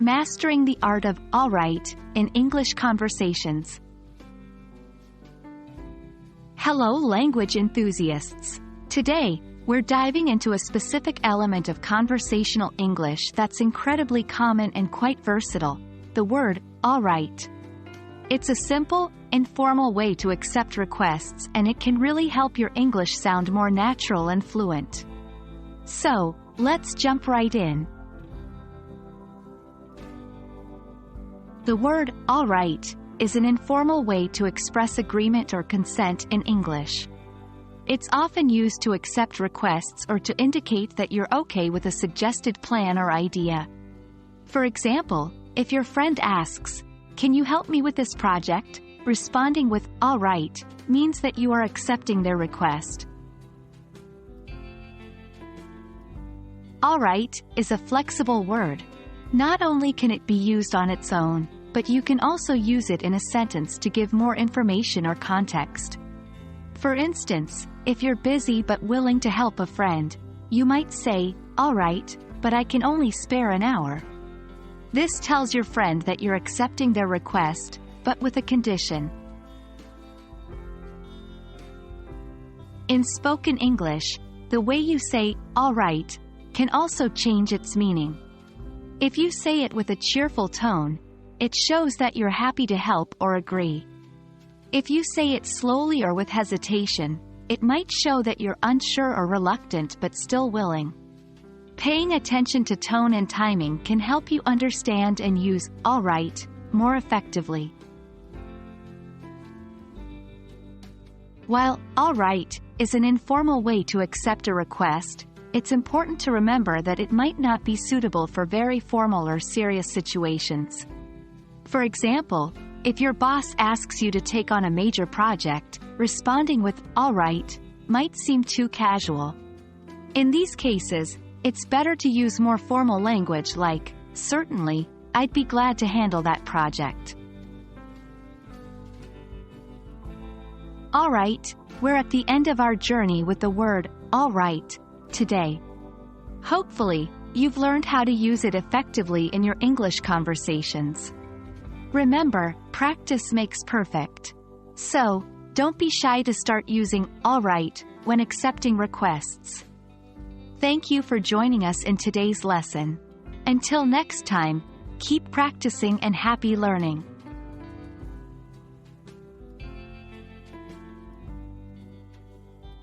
Mastering the art of alright in English conversations. Hello language enthusiasts. Today, we're diving into a specific element of conversational English that's incredibly common and quite versatile, the word alright. It's a simple, informal way to accept requests, and it can really help your English sound more natural and fluent. So, let's jump right in. The word alright is an informal way to express agreement or consent in English. It's often used to accept requests or to indicate that you're okay with a suggested plan or idea. For example, if your friend asks, "Can you help me with this project?" responding with alright means that you are accepting their request. Alright is a flexible word. Not only can it be used on its own, but you can also use it in a sentence to give more information or context. For instance, if you're busy but willing to help a friend, you might say, "Alright, but I can only spare an hour." This tells your friend that you're accepting their request, but with a condition. In spoken English, the way you say alright can also change its meaning. If you say it with a cheerful tone, it shows that you're happy to help or agree. If you say it slowly or with hesitation, it might show that you're unsure or reluctant but still willing. Paying attention to tone and timing can help you understand and use alright more effectively. While alright is an informal way to accept a request, it's important to remember that it might not be suitable for very formal or serious situations. For example, if your boss asks you to take on a major project, responding with alright might seem too casual. In these cases, it's better to use more formal language like, "Certainly, I'd be glad to handle that project." Alright, we're at the end of our journey with the word alright today. Hopefully, you've learned how to use it effectively in your English conversations. Remember, practice makes perfect. So, don't be shy to start using alright when accepting requests. Thank you for joining us in today's lesson. Until next time, keep practicing and happy learning.